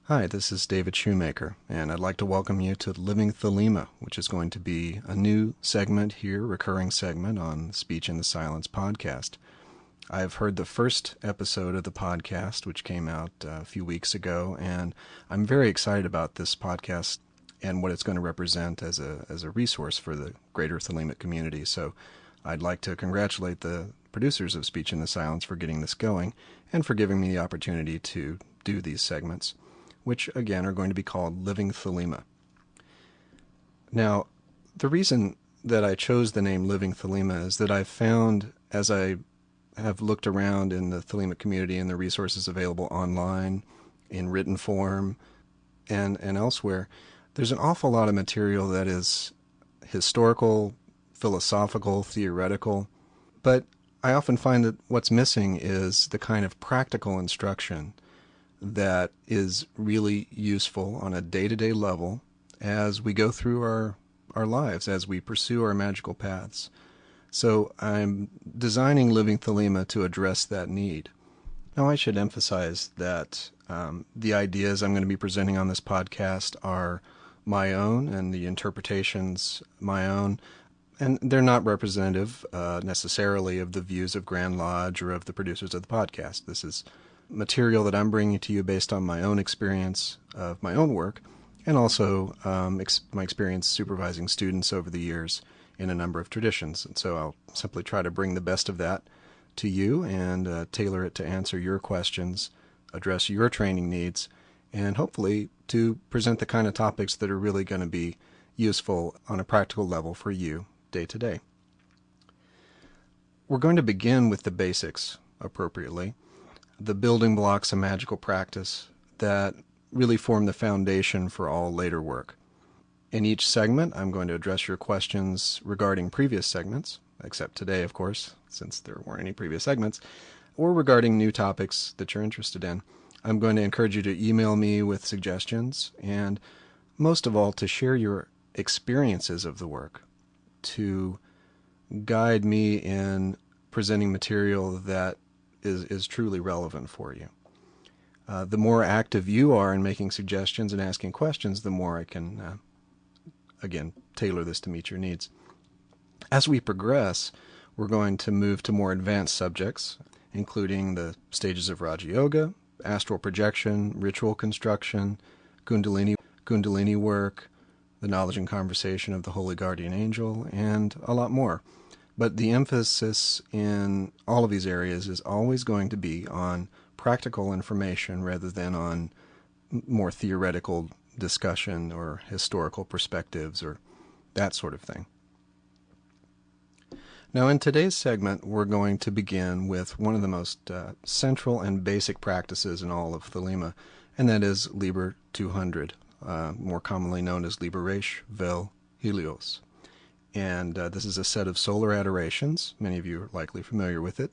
Hi, this is David Shoemaker, and I'd like to welcome you to Living Thelema, which is going to be a new segment here, recurring segment on Speech in the Silence podcast. I've heard the first episode of the podcast, which came out a few weeks ago, and I'm very excited about this podcast and what it's going to represent as a resource for the greater Thelemic community. So I'd like to congratulate the producers of Speech in the Silence for getting this going and for giving me the opportunity to do these segments, which again are going to be called Living Thelema. Now, the reason that I chose the name Living Thelema is that I've found, as I have looked around in the Thelemic community and the resources available online, in written form, and elsewhere, there's an awful lot of material that is historical, philosophical, theoretical, but I often find that what's missing is the kind of practical instruction that is really useful on a day-to-day level as we go through our lives, as we pursue our magical paths. So I'm designing Living Thelema to address that need. Now, I should emphasize that the ideas I'm going to be presenting on this podcast are my own and the interpretations my own, and they're not representative necessarily of the views of Grand Lodge or of the producers of the podcast. This is material that I'm bringing to you based on my own experience of my own work, and also my experience supervising students over the years in a number of traditions. And so I'll simply try to bring the best of that to you and tailor it to answer your questions, address your training needs, and hopefully to present the kind of topics that are really going to be useful on a practical level for you day to day. We're going to begin with the basics appropriately, the building blocks of magical practice that really form the foundation for all later work. In each segment, I'm going to address your questions regarding previous segments, except today, of course, since there weren't any previous segments, or regarding new topics that you're interested in. I'm going to encourage you to email me with suggestions, and most of all, to share your experiences of the work, to guide me in presenting material that is truly relevant for you. The more active you are in making suggestions and asking questions, the more I can, again, tailor this to meet your needs. As we progress, we're going to move to more advanced subjects, including the stages of Raja Yoga, astral projection, ritual construction, Kundalini work, the knowledge and conversation of the Holy Guardian Angel, and a lot more. But the emphasis in all of these areas is always going to be on practical information rather than on more theoretical discussion or historical perspectives or that sort of thing. Now, in today's segment, we're going to begin with one of the most central and basic practices in all of Thelema, and that is Liber 200, more commonly known as Liber Resh Vel Helios. And this is a set of solar adorations. Many of you are likely familiar with it,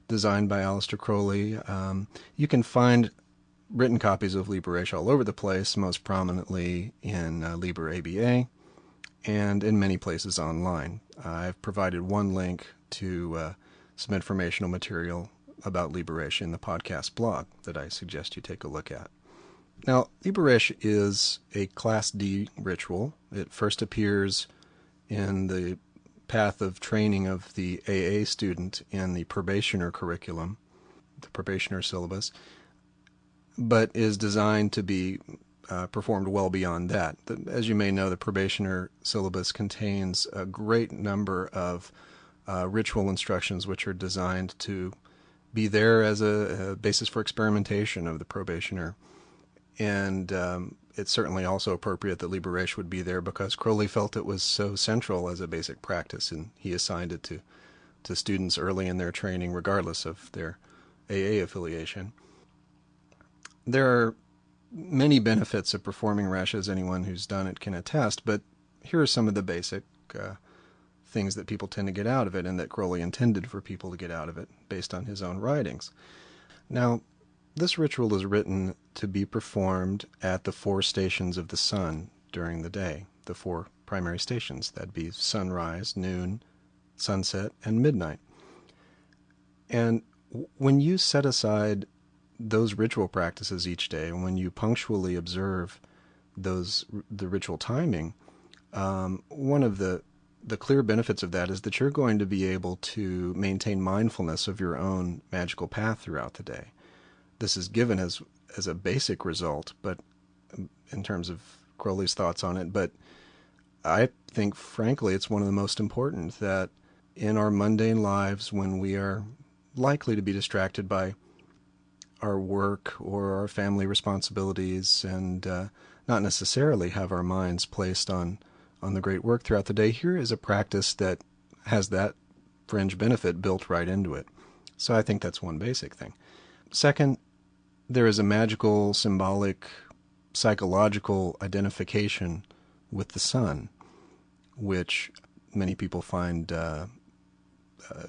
designed by Aleister Crowley. You can find written copies of Liber Resh all over the place, most prominently in Liber ABA, and in many places online. I've provided one link to some informational material about Liber Resh in the podcast blog that I suggest you take a look at. Now, Liber Resh is a Class D ritual. It first appears in the path of training of the AA student in the Probationer curriculum, the Probationer Syllabus, but is designed to be performed well beyond that. As you may know, the Probationer Syllabus contains a great number of ritual instructions which are designed to be there as a basis for experimentation of the probationer. And it's certainly also appropriate that Liber Resh would be there because Crowley felt it was so central as a basic practice, and he assigned it to students early in their training, regardless of their AA affiliation. There are many benefits of performing Resh, as anyone who's done it can attest, but here are some of the basic things that people tend to get out of it and that Crowley intended for people to get out of it based on his own writings. Now, this ritual is written to be performed at the 4 stations of the sun during the day, the 4 primary stations. That'd be sunrise, noon, sunset, and midnight. And when you set aside those ritual practices each day, and when you punctually observe the ritual timing, one of the clear benefits of that is that you're going to be able to maintain mindfulness of your own magical path throughout the day. This is given as a basic result, but in terms of Crowley's thoughts on it, but I think, frankly, it's one of the most important, that in our mundane lives, when we are likely to be distracted by our work or our family responsibilities and not necessarily have our minds placed on the great work throughout the day, here is a practice that has that fringe benefit built right into it. So I think that's one basic thing. Second, there is a magical, symbolic, psychological identification with the sun, which many people find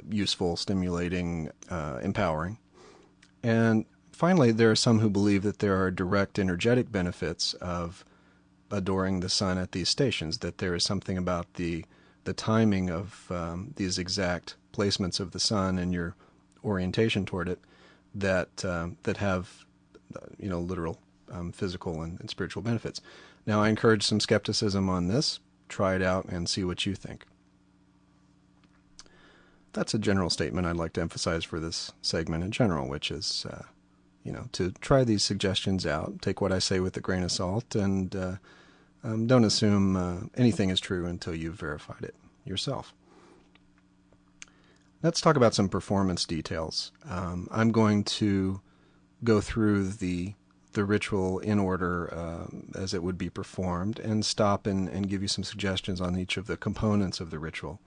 useful, stimulating, empowering. And finally, there are some who believe that there are direct energetic benefits of adoring the sun at these stations, that there is something about the timing of these exact placements of the sun and your orientation toward it that have literal physical and spiritual benefits. Now, I encourage some skepticism on this. Try it out and see what you think. That's a general statement I'd like to emphasize for this segment in general, which is, to try these suggestions out. Take what I say with a grain of salt, and don't assume anything is true until you've verified it yourself. Let's talk about some performance details. I'm going to go through the ritual in order as it would be performed, and stop and give you some suggestions on each of the components of the ritual.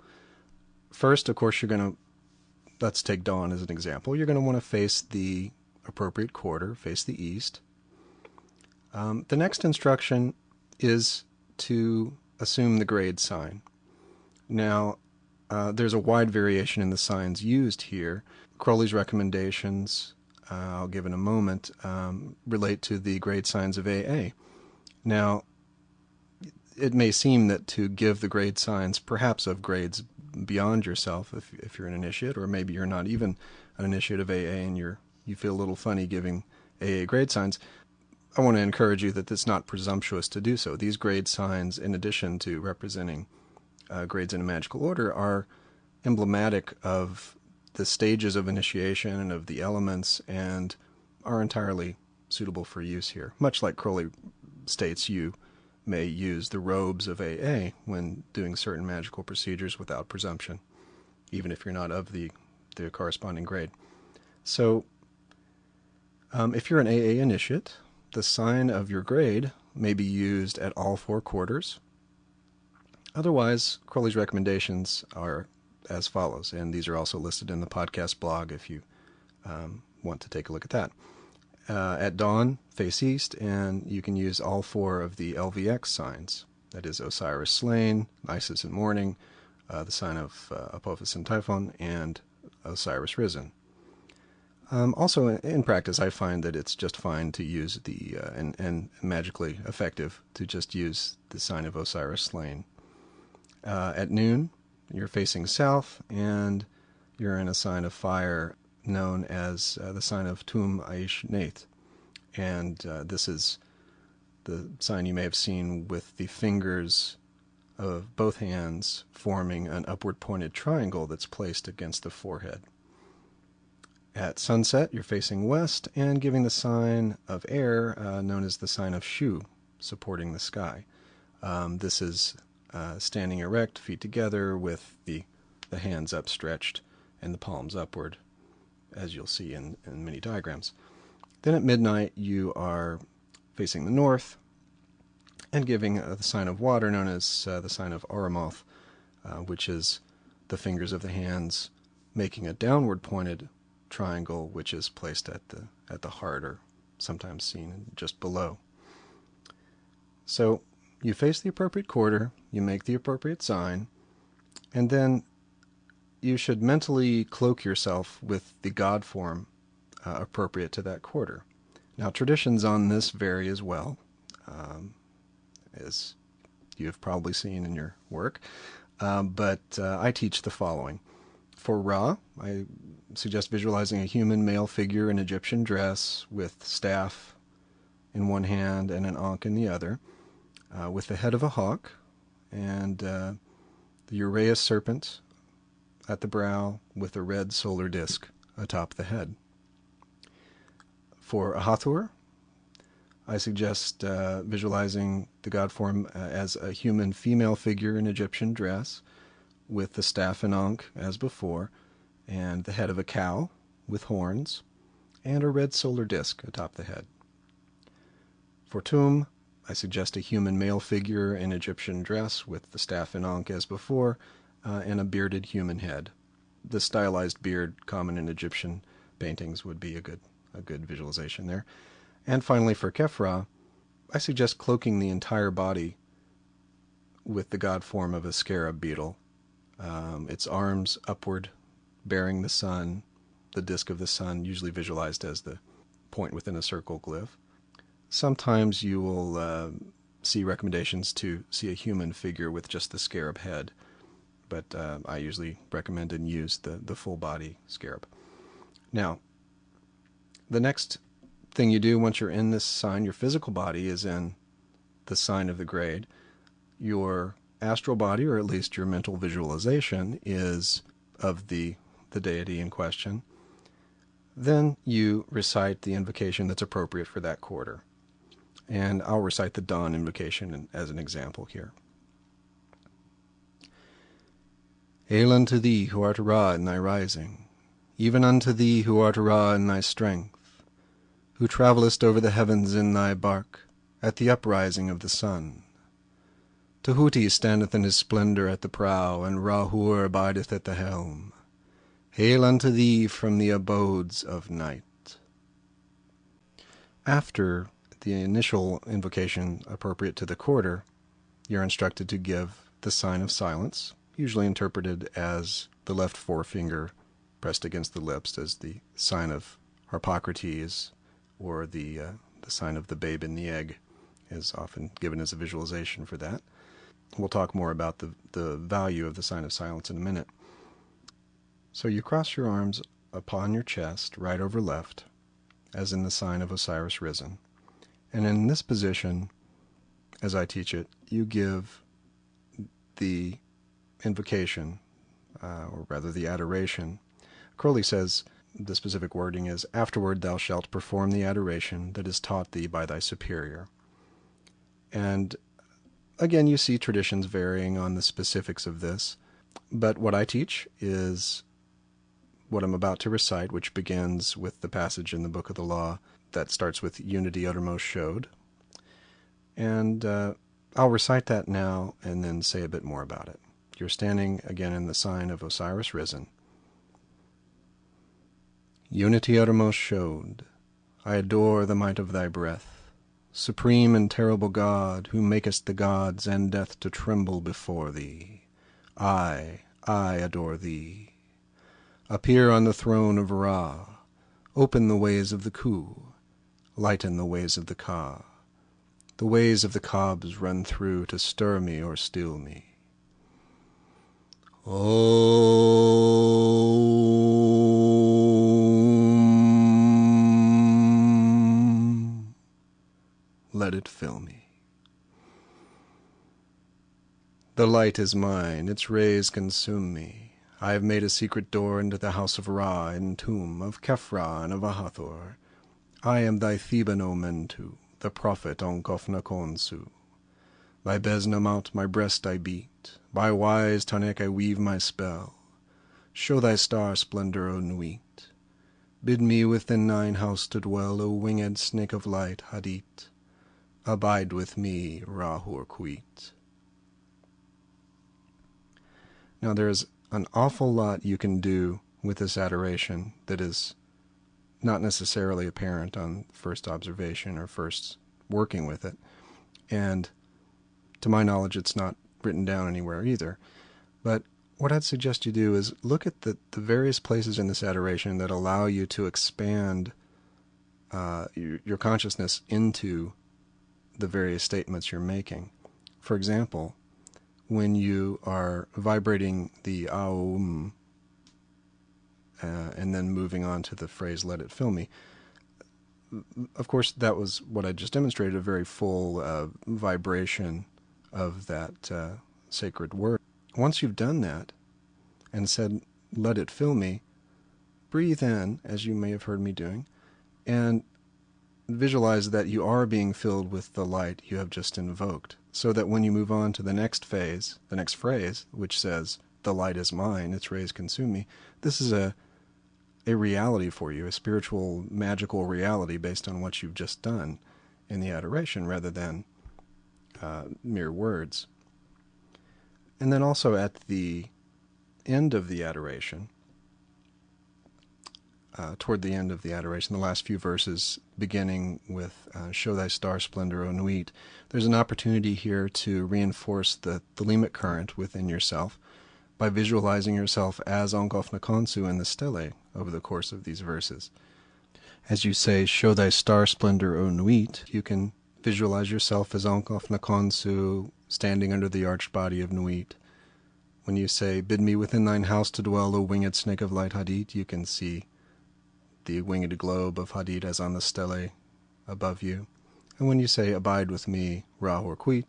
First, of course, let's take dawn as an example. You're going to want to face the appropriate quarter, face the east. The next instruction is to assume the grade sign. Now, there's a wide variation in the signs used here. Crowley's recommendations, I'll give in a moment, relate to the grade signs of AA. Now, it may seem that to give the grade signs, perhaps of grades beyond yourself, if you're an initiate, or maybe you're not even an initiate of AA and you feel a little funny giving AA grade signs, I want to encourage you that it's not presumptuous to do so. These grade signs, in addition to representing grades in a magical order, are emblematic of the stages of initiation and of the elements, and are entirely suitable for use here. Much like Crowley states, you may use the robes of AA when doing certain magical procedures without presumption, even if you're not of the corresponding grade. So, if you're an AA initiate, the sign of your grade may be used at all four quarters. Otherwise, Crowley's recommendations are as follows, and these are also listed in the podcast blog if you want to take a look at that. At dawn, face east, and you can use all four of the LVX signs. That is Osiris slain, Isis in mourning, the sign of Apophis and Typhon, and Osiris risen. Also, in practice, I find that it's just fine to use and magically effective to just use the sign of Osiris slain. At noon, you're facing south, and you're in a sign of fire known as the sign of Tum Aish Nath. And this is the sign you may have seen with the fingers of both hands forming an upward pointed triangle that's placed against the forehead. At sunset, you're facing west and giving the sign of air known as the sign of Shu, supporting the sky. This is standing erect, feet together, with the hands upstretched and the palms upward, as you'll see in many diagrams. Then at midnight, you are facing the north and giving the sign of water known as the sign of Aramoth, which is the fingers of the hands making a downward pointed triangle, which is placed at the heart, or sometimes seen just below. So you face the appropriate quarter, you make the appropriate sign, and then you should mentally cloak yourself with the God form appropriate to that quarter. Now, traditions on this vary as well, as you have probably seen in your work, but I teach the following. For Ra, I suggest visualizing a human male figure in Egyptian dress with staff in one hand and an ankh in the other, with the head of a hawk and the Uraeus serpent at the brow with a red solar disk atop the head. For Hathor, I suggest visualizing the god form as a human female figure in Egyptian dress with the staff and ankh as before, and the head of a cow with horns, and a red solar disk atop the head. For Tum, I suggest a human male figure in Egyptian dress with the staff and ankh as before, and a bearded human head. The stylized beard common in Egyptian paintings would be a good visualization there. And finally, for Kefra, I suggest cloaking the entire body with the god form of a scarab beetle, its arms upward, bearing the sun, the disk of the sun, usually visualized as the point within a circle glyph. Sometimes you will see recommendations to see a human figure with just the scarab head, but I usually recommend and use the full body scarab. Now, the next thing you do once you're in this sign, your physical body is in the sign of the grade. Your astral body, or at least your mental visualization, is of the deity in question. Then you recite the invocation that's appropriate for that quarter. And I'll recite the Dawn Invocation as an example here. Hail unto thee who art Ra in thy rising, even unto thee who art Ra in thy strength, who travellest over the heavens in thy bark, at the uprising of the sun. Tahuti standeth in his splendour at the prow, and Rahur abideth at the helm. Hail unto thee from the abodes of night. After the initial invocation appropriate to the quarter, you're instructed to give the sign of silence, usually interpreted as the left forefinger pressed against the lips as the sign of Harpocrates, or the sign of the babe in the egg is often given as a visualization for that. We'll talk more about the value of the sign of silence in a minute. So you cross your arms upon your chest, right over left, as in the sign of Osiris Risen. And in this position, as I teach it, you give the invocation, or rather the adoration. Crowley says the specific wording is, "Afterward thou shalt perform the adoration that is taught thee by thy superior." And again, you see traditions varying on the specifics of this, but what I teach is what I'm about to recite, which begins with the passage in the Book of the Law that starts with "Unity uttermost showed." And I'll recite that now and then say a bit more about it. You're standing again in the sign of Osiris Risen. Unity uttermost showed, I adore the might of thy breath, supreme and terrible God, who makest the gods and death to tremble before thee. I adore thee. Appear on the throne of Ra, open the ways of the Khu, lighten the ways of the Ka. The ways of the cobs run through to stir me or still me. Om. Let it fill me. The light is mine, its rays consume me. I have made a secret door into the house of Ra and tomb of Kefra and of Hathor. I am thy Theban O Mentu, the prophet Onkofnakonsu. By Besnamot my breast I beat, by wise Tanek I weave my spell. Show thy star splendor, O Nuit. Bid me within thine house to dwell, O winged snake of light, Hadit. Abide with me, Rahur Kuit. Now there's an awful lot you can do with this adoration that is not necessarily apparent on first observation or first working with it. And to my knowledge, it's not written down anywhere either. But what I'd suggest you do is look at the various places in this adoration that allow you to expand your consciousness into the various statements you're making. For example, when you are vibrating the Aum, and then moving on to the phrase, let it fill me. Of course, that was what I just demonstrated, a very full vibration of that sacred word. Once you've done that and said, let it fill me, breathe in, as you may have heard me doing, and visualize that you are being filled with the light you have just invoked, so that when you move on to the next phase, the next phrase, which says, the light is mine, its rays consume me, this is a reality for you, a spiritual, magical reality based on what you've just done in the adoration, rather than mere words. And then also at the end of the adoration, toward the end of the adoration, the last few verses beginning with show thy star splendor, O Nuit, there's an opportunity here to reinforce the Thelemic current within yourself by visualizing yourself as Ongof Nakonsu in the stele over the course of these verses. As you say, show thy star splendor, O Nuit, you can visualize yourself as Ongof Nakonsu standing under the arched body of Nuit. When you say, bid me within thine house to dwell, O winged snake of light Hadit, you can see the winged globe of Hadit as on the stele above you. And when you say, abide with me, Ra Horquit,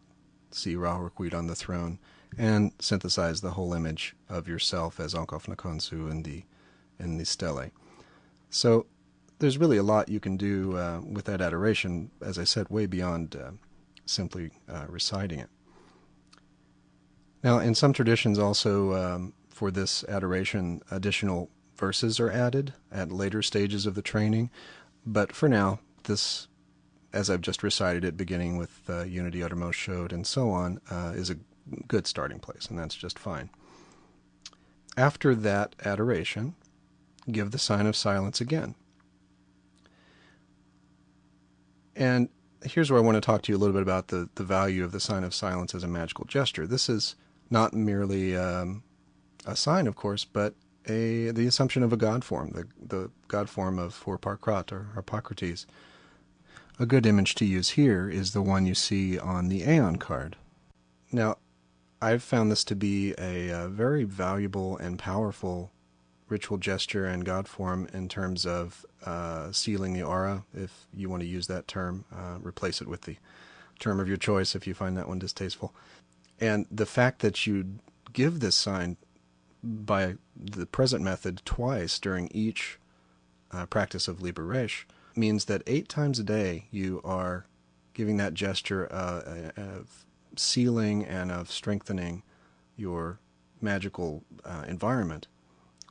see Ra Horquit on the throne, and synthesize the whole image of yourself as Ongof Nakonsu in the stele. So there's really a lot you can do with that adoration, as I said, way beyond simply reciting it. Now, in some traditions also, for this adoration, additional verses are added at later stages of the training, but for now, this, as I've just recited it, beginning with Unity Uttermost Showed and so on, is a good starting place, and that's just fine. After that adoration, give the sign of silence again. And here's where I want to talk to you a little bit about the value of the sign of silence as a magical gesture. This is not merely a sign, of course, but the assumption of a god form, the god form of Parkrat or Harpocrates. A good image to use here is the one you see on the Aeon card. Now, I've found this to be a very valuable and powerful ritual gesture and god form in terms of sealing the aura, if you want to use that term. Replace it with the term of your choice if you find that one distasteful. And the fact that you give this sign by the present method twice during each practice of Liber Resh means that 8 times a day you are giving that gesture of sealing and of strengthening your magical environment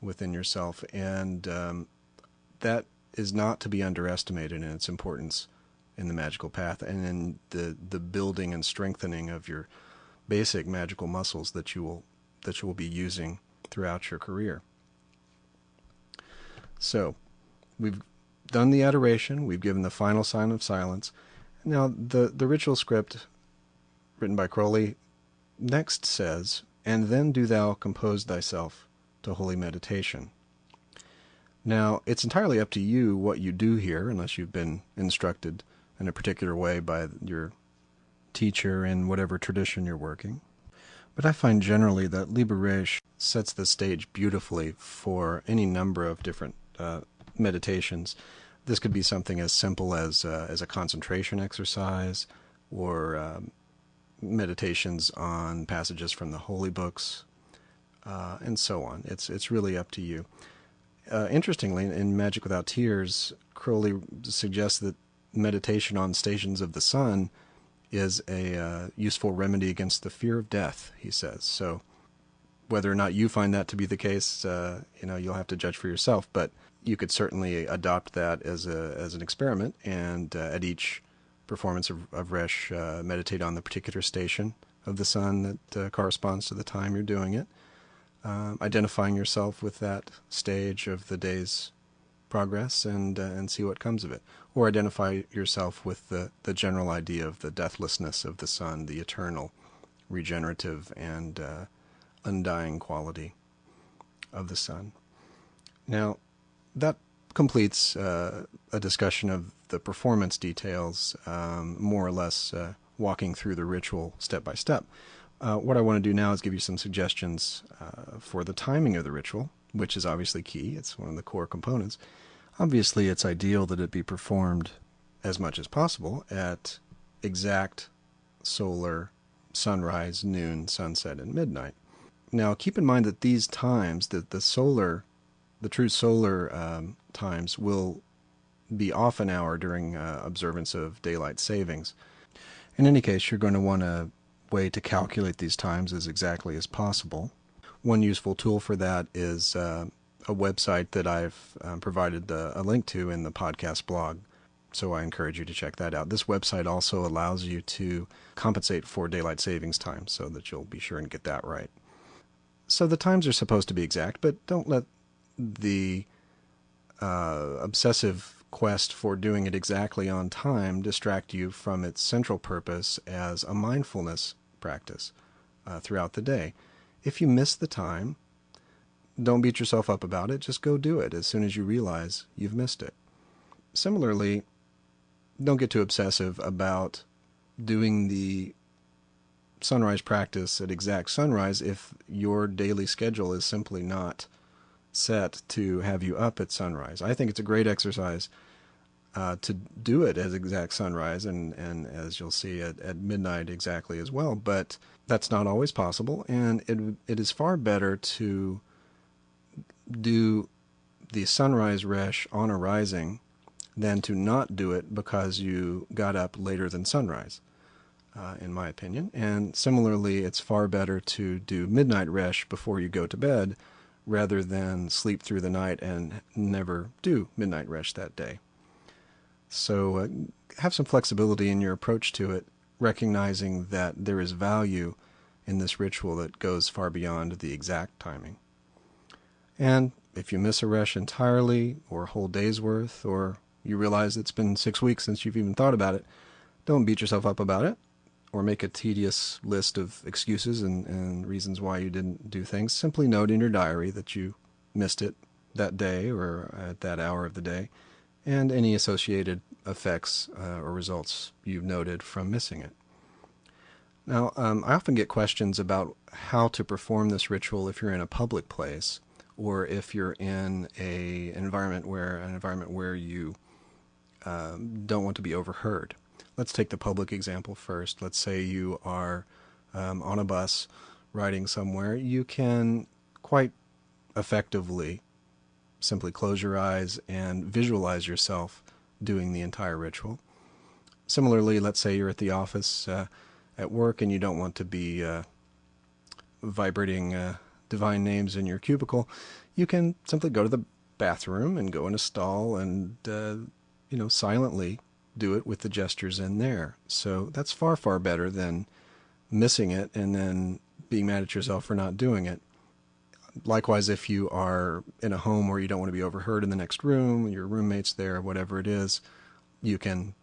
within yourself, and that is not to be underestimated in its importance in the magical path and in the building and strengthening of your basic magical muscles that you will be using throughout your career. So we've done the adoration, we've given the final sign of silence. Now the ritual script written by Crowley next says, and then do thou compose thyself to holy meditation. Now, it's entirely up to you what you do here, unless you've been instructed in a particular way by your teacher in whatever tradition you're working. But I find generally that Liber Resh sets the stage beautifully for any number of different meditations. This could be something as simple as a concentration exercise, or meditations on passages from the Holy Books, and so on. It's really up to you. Interestingly, in Magic Without Tears, Crowley suggests that meditation on stations of the sun is a useful remedy against the fear of death, he says. So whether or not you find that to be the case, you'll have to judge for yourself, but you could certainly adopt that as an experiment, and at each performance of Resh, meditate on the particular station of the sun that corresponds to the time you're doing it, identifying yourself with that stage of the day's progress, and see what comes of it. Or identify yourself with the general idea of the deathlessness of the sun, the eternal, regenerative, and undying quality of the sun. Now, that completes a discussion of the performance details, more or less walking through the ritual step by step. What I want to do now is give you some suggestions for the timing of the ritual, which is obviously key. It's one of the core components. Obviously, it's ideal that it be performed as much as possible at exact solar sunrise, noon, sunset, and midnight. Now, keep in mind that these times, that the true solar times, will be off an hour during observance of daylight savings. In any case, you're going to want a way to calculate these times as exactly as possible. One useful tool for that is a website that I've provided a link to in the podcast blog, so I encourage you to check that out. This website also allows you to compensate for daylight savings time, so that you'll be sure and get that right. So the times are supposed to be exact, but don't let the obsessive quest for doing it exactly on time distract you from its central purpose as a mindfulness practice throughout the day. If you miss the time, don't beat yourself up about it. Just go do it as soon as you realize you've missed it. Similarly, don't get too obsessive about doing the sunrise practice at exact sunrise if your daily schedule is simply not set to have you up at sunrise. I think it's a great exercise to do it as exact sunrise, and as you'll see at midnight exactly as well, but that's not always possible, and it is far better to do the sunrise resh on a rising than to not do it because you got up later than sunrise, in my opinion. And similarly, it's far better to do midnight resh before you go to bed rather than sleep through the night and never do midnight resh that day. So have some flexibility in your approach to it, recognizing that there is value in this ritual that goes far beyond the exact timing. And if you miss a resh entirely, or a whole day's worth, or you realize it's been 6 weeks since you've even thought about it, don't beat yourself up about it, or make a tedious list of excuses and reasons why you didn't do things. Simply note in your diary that you missed it that day or at that hour of the day, and any associated effects or results you've noted from missing it. Now, I often get questions about how to perform this ritual if you're in a public place, or if you're in an environment where you don't want to be overheard. Let's take the public example first. Let's say you are on a bus riding somewhere. You can quite effectively simply close your eyes and visualize yourself doing the entire ritual. Similarly, let's say you're at the office at work and you don't want to be vibrating divine names in your cubicle. You can simply go to the bathroom and go in a stall and silently do it with the gestures in there. So that's far, far better than missing it and then being mad at yourself for not doing it. Likewise, if you are in a home where you don't want to be overheard in the next room, your roommate's there, whatever it is, you can,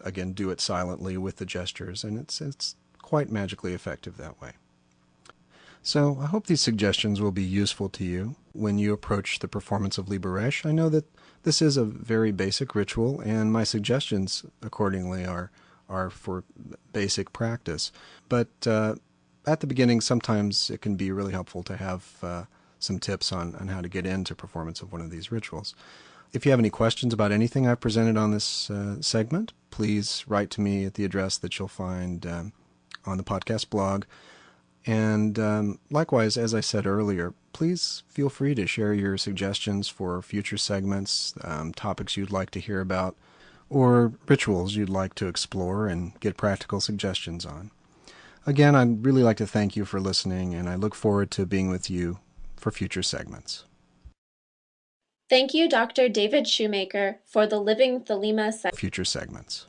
again, do it silently with the gestures, and it's quite magically effective that way. So I hope these suggestions will be useful to you when you approach the performance of Liber Resh. I know that this is a very basic ritual, and my suggestions accordingly are for basic practice. But at the beginning, sometimes it can be really helpful to have some tips on how to get into performance of one of these rituals. If you have any questions about anything I've presented on this segment, please write to me at the address that you'll find on the podcast blog. And likewise, as I said earlier, please feel free to share your suggestions for future segments, topics you'd like to hear about, or rituals you'd like to explore and get practical suggestions on. Again, I'd really like to thank you for listening, and I look forward to being with you for future segments. Thank you, Dr. David Shoemaker, for the Living Thelema future segments.